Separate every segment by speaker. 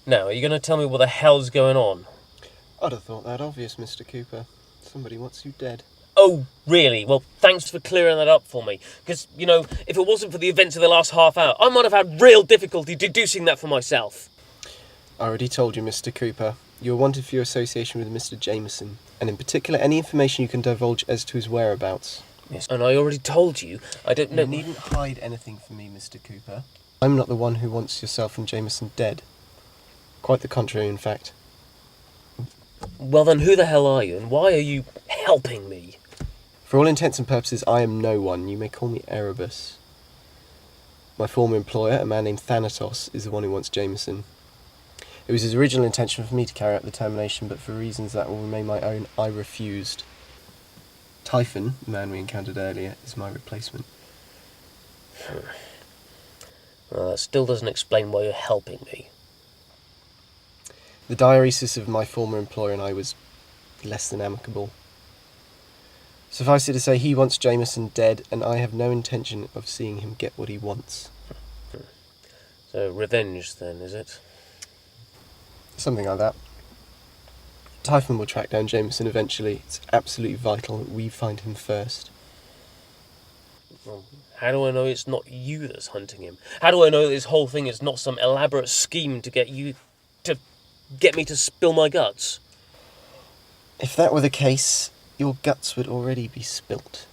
Speaker 1: Now, are you going to tell me what the hell's going on?
Speaker 2: I'd have thought that obvious, Mr. Cooper. Somebody wants you dead.
Speaker 1: Oh, really? Well, thanks for clearing that up for me. Because, if it wasn't for the events of the last half hour, I might have had real difficulty deducing that for myself.
Speaker 2: I already told you, Mr. Cooper. You're wanted for your association with Mr. Jameson, and in particular any information you can divulge as to his whereabouts.
Speaker 1: Yes, and I already told you, I don't know...
Speaker 2: You needn't hide anything from me, Mr. Cooper. I'm not the one who wants yourself and Jameson dead. Quite the contrary, in fact.
Speaker 1: Well then, who the hell are you, and why are you helping me?
Speaker 2: For all intents and purposes, I am no one. You may call me Erebus. My former employer, a man named Thanatos, is the one who wants Jameson. It was his original intention for me to carry out the termination, but for reasons that will remain my own, I refused. Typhon, the man we encountered earlier, is my replacement.
Speaker 1: Well, that still doesn't explain why you're helping me.
Speaker 2: The diaresis of my former employer and I was less than amicable. Suffice it to say, he wants Jameson dead, and I have no intention of seeing him get what he wants.
Speaker 1: So, revenge then, is it?
Speaker 2: Something like that. Typhon will track down Jameson eventually. It's absolutely vital that we find him first.
Speaker 1: Well, how do I know it's not you that's hunting him? How do I know that this whole thing is not some elaborate scheme to get me to spill my guts?
Speaker 2: If that were the case, your guts would already be spilt.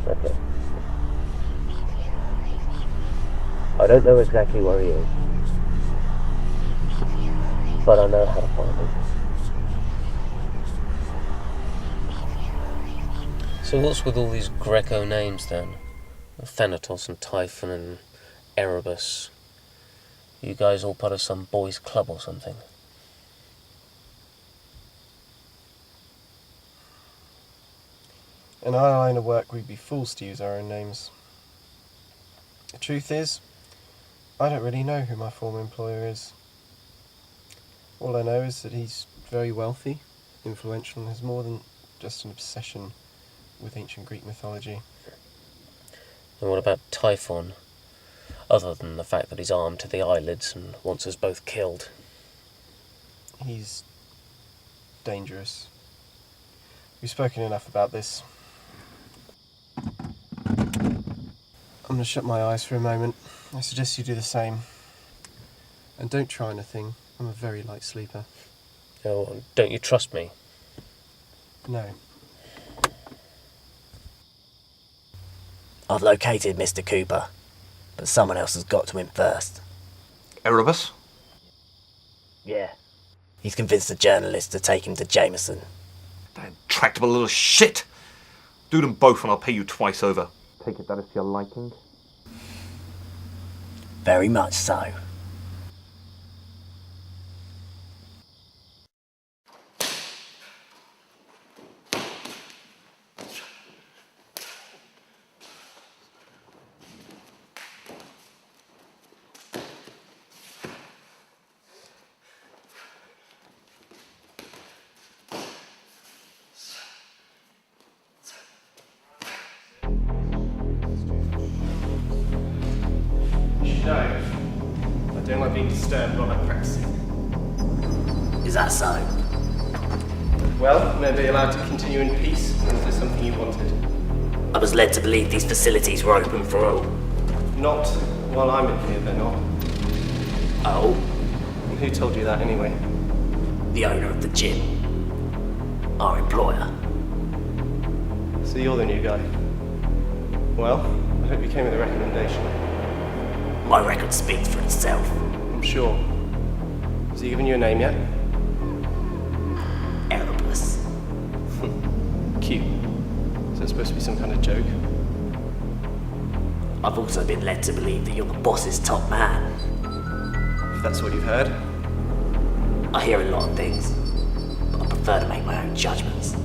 Speaker 1: Okay. I don't know exactly where he is, but I know how to find him. So what's with all these Greco names then? Thanatos and Typhon and Erebus. You guys all part of some boys' club or something?
Speaker 2: In our line of work, we'd be fools to use our own names. The truth is, I don't really know who my former employer is. All I know is that he's very wealthy, influential, and has more than just an obsession with ancient Greek mythology.
Speaker 1: And what about Typhon? Other than the fact that he's armed to the eyelids and wants us both killed.
Speaker 2: He's dangerous. We've spoken enough about this. I'm going to shut my eyes for a moment. I suggest you do the same. And don't try anything. I'm a very light sleeper.
Speaker 1: Oh, don't you trust me?
Speaker 2: No.
Speaker 3: I've located Mr. Cooper, but someone else has got to him first.
Speaker 4: Erebus?
Speaker 3: Yeah. He's convinced the journalist to take him to Jameson.
Speaker 4: That intractable little shit! Do them both and I'll pay you twice over. Take it that is to your liking?
Speaker 3: Very much so.
Speaker 2: No. I don't like being disturbed while I'm practicing.
Speaker 3: Is that so?
Speaker 2: Well, may I be allowed to continue in peace? Or is there something you wanted?
Speaker 3: I was led to believe these facilities were open for all.
Speaker 2: Not while I'm in here, they're not.
Speaker 3: Oh?
Speaker 2: And who told you that anyway?
Speaker 3: The owner of the gym. Our employer.
Speaker 2: So you're the new guy. Well, I hope you came with a recommendation.
Speaker 3: My record speaks for itself.
Speaker 2: I'm sure. Has he given you a name yet?
Speaker 3: Erebus.
Speaker 2: Cute. Is that supposed to be some kind of joke?
Speaker 3: I've also been led to believe that you're the boss's top man.
Speaker 2: If that's what you've heard.
Speaker 3: I hear a lot of things, but I prefer to make my own judgments.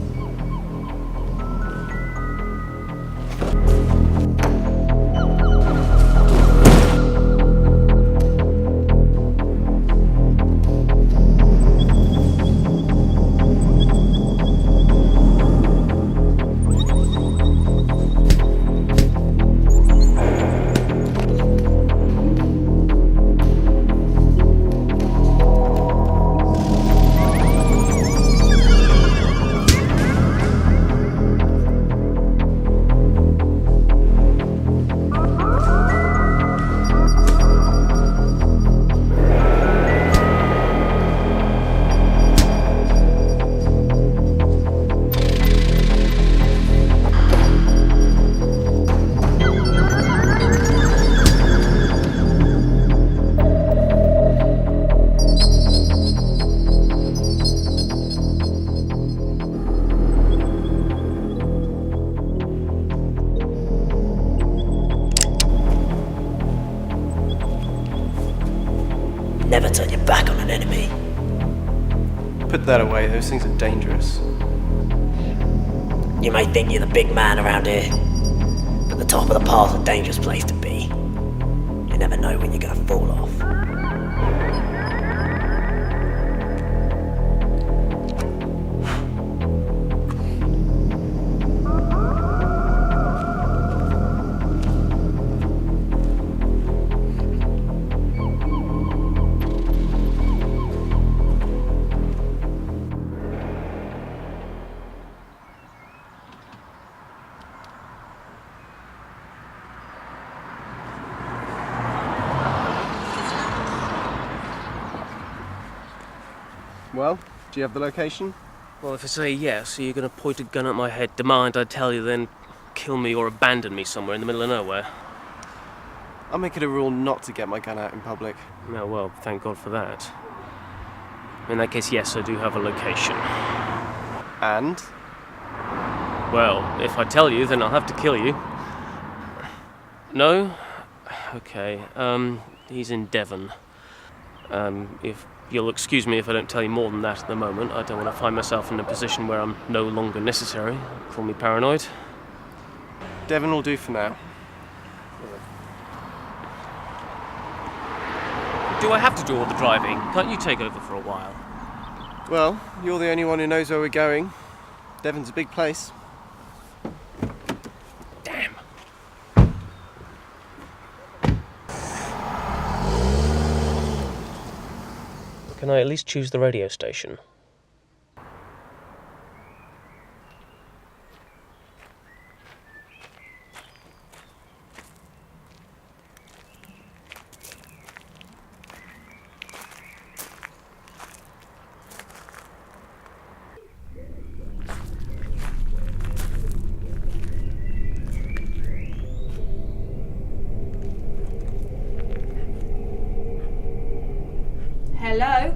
Speaker 3: Never turn your back on an enemy.
Speaker 2: Put that away, those things are dangerous.
Speaker 3: You may think you're the big man around here, but the top of the pile's a dangerous place to be. You never know when you're gonna fall off.
Speaker 2: Well, do you have the location?
Speaker 1: Well, if I say yes, are you going to point a gun at my head, demand I tell you, then kill me or abandon me somewhere in the middle of nowhere?
Speaker 2: I'll make it a rule not to get my gun out in public.
Speaker 1: Oh, well, thank God for that. In that case, yes, I do have a location.
Speaker 2: And?
Speaker 1: Well, if I tell you, then I'll have to kill you. No? Okay, he's in Devon. If you'll excuse me if I don't tell you more than that at the moment. I don't want to find myself in a position where I'm no longer necessary. Call me paranoid.
Speaker 2: Devon will do for now.
Speaker 1: Do I have to do all the driving? Can't you take over for a while?
Speaker 2: Well, you're the only one who knows where we're going. Devon's a big place.
Speaker 1: Damn. Can I at least choose the radio station?
Speaker 5: Hello?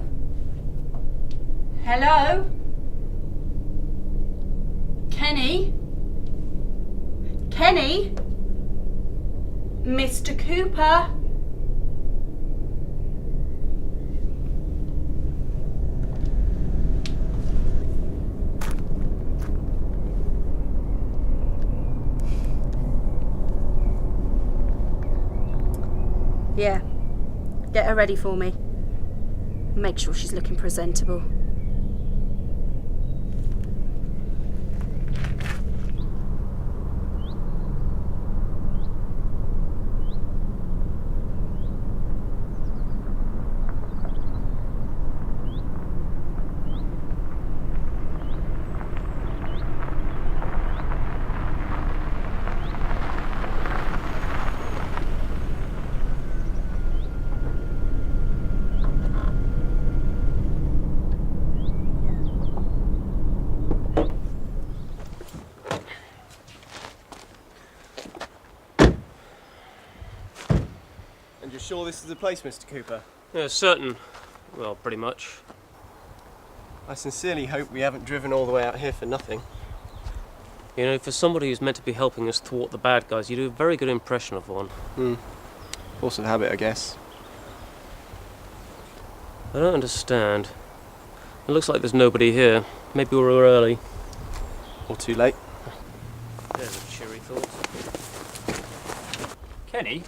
Speaker 5: Hello? Kenny? Kenny? Mr. Cooper? Yeah. Get her ready for me. Make sure she's looking presentable.
Speaker 2: And you're sure this is the place, Mr. Cooper?
Speaker 1: Yeah, certain. Well, pretty much.
Speaker 2: I sincerely hope we haven't driven all the way out here for nothing.
Speaker 1: You know, for somebody who's meant to be helping us thwart the bad guys, you do a very good impression of one.
Speaker 2: Force of habit, I guess.
Speaker 1: I don't understand. It looks like there's nobody here. Maybe we were early.
Speaker 2: Or too late.
Speaker 1: There's a cheery thought.
Speaker 6: Kenny?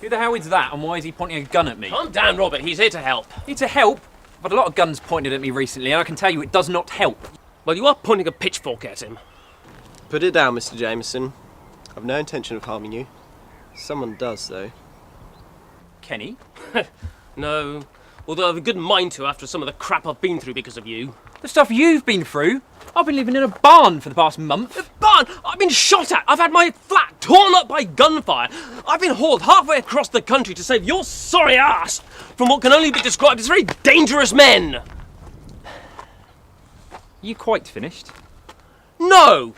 Speaker 6: Who the hell is that, and why is he pointing a gun at me?
Speaker 1: Calm down, Robert. He's here to help.
Speaker 6: Need to help? I've had a lot of guns pointed at me recently, and I can tell you it does not help.
Speaker 1: Well, you are pointing a pitchfork at him.
Speaker 2: Put it down, Mr. Jameson. I've no intention of harming you. Someone does, though.
Speaker 6: Kenny?
Speaker 1: No. Although I have a good mind to after some of the crap I've been through because of you.
Speaker 6: The stuff you've been through? I've been living in a barn for the past month.
Speaker 1: Barn! I've been shot at! I've had my flat torn up by gunfire! I've been hauled halfway across the country to save your sorry ass from what can only be described as very dangerous men!
Speaker 6: You quite finished?
Speaker 1: No!